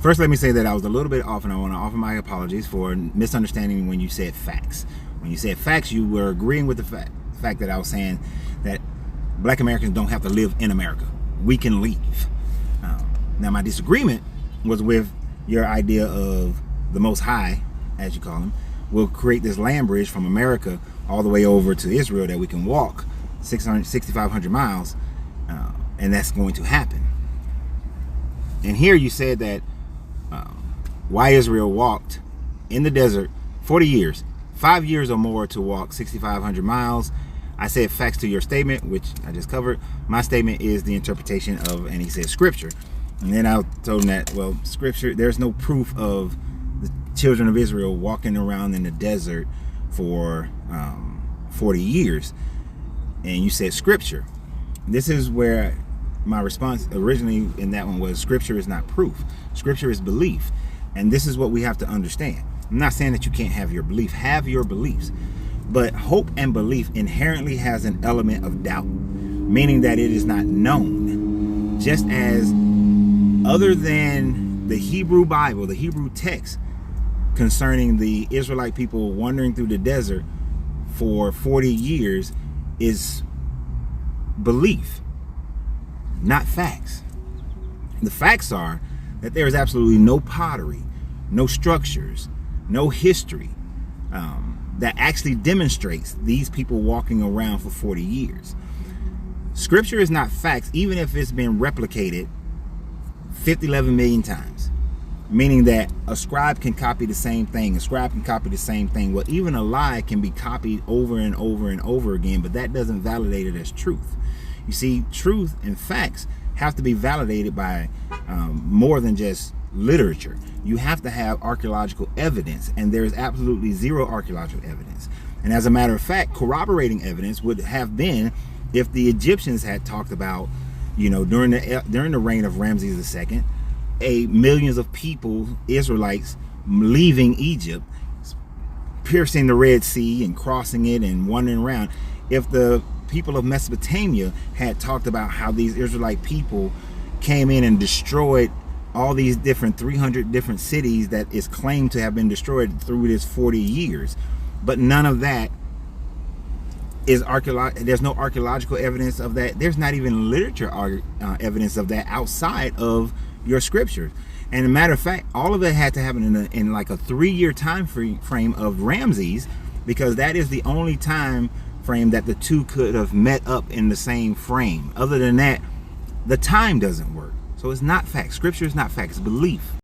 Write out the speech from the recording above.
First, let me say that I was a little bit off, and I want to offer my apologies for misunderstanding when you said facts. When you said facts, you were agreeing with the fact that I was saying that Black Americans don't have to live in America. We can leave. Now, my disagreement was with your idea of the Most High, as you call him, will create this land bridge from America all the way over to Israel that we can walk 6,500 miles, and that's going to happen. And here you said that why Israel walked in the desert 40 years, 5 years or more to walk 6,500 miles. I said facts to your statement, which I just covered. My statement is the interpretation of, and he said scripture. And then I told him that, well, scripture, there's no proof of the children of Israel walking around in the desert for 40 years. And you said scripture. This is where my response originally in that one was scripture is not proof. Scripture is belief. And this is what we have to understand. I'm not saying that you can't have your belief. Have your beliefs. But hope and belief inherently has an element of doubt, meaning that it is not known. Just as other than the Hebrew Bible, the Hebrew text concerning the Israelite people wandering through the desert for 40 years is belief, not facts. The facts are that there is absolutely no pottery, no structures, no history that actually demonstrates these people walking around for 40 years. Scripture is not facts, even if it's been replicated 11 million times, meaning that a scribe can copy the same thing, a scribe can copy the same thing. Well, even a lie can be copied over and over and over again, but that doesn't validate it as truth. You see, truth and facts have to be validated by more than just literature. You have to have archaeological evidence, and there is absolutely zero archaeological evidence. And as a matter of fact, corroborating evidence would have been if the Egyptians had talked about, you know, during the reign of Ramses II, millions of people, Israelites, leaving Egypt, piercing the Red Sea and crossing it and wandering around. If the people of Mesopotamia had talked about how these Israelite people came in and destroyed all these different 300 different cities that is claimed to have been destroyed through this 40 years, but none of that is there's no archaeological evidence of that. There's not even literature evidence of that outside of your scriptures. And a matter of fact, all of it had to happen in like a 3-year time frame of Ramses, because that is the only time frame that the two could have met up in the same frame. Other than that, the time doesn't work. So it's not fact. Scripture is not fact. It's belief.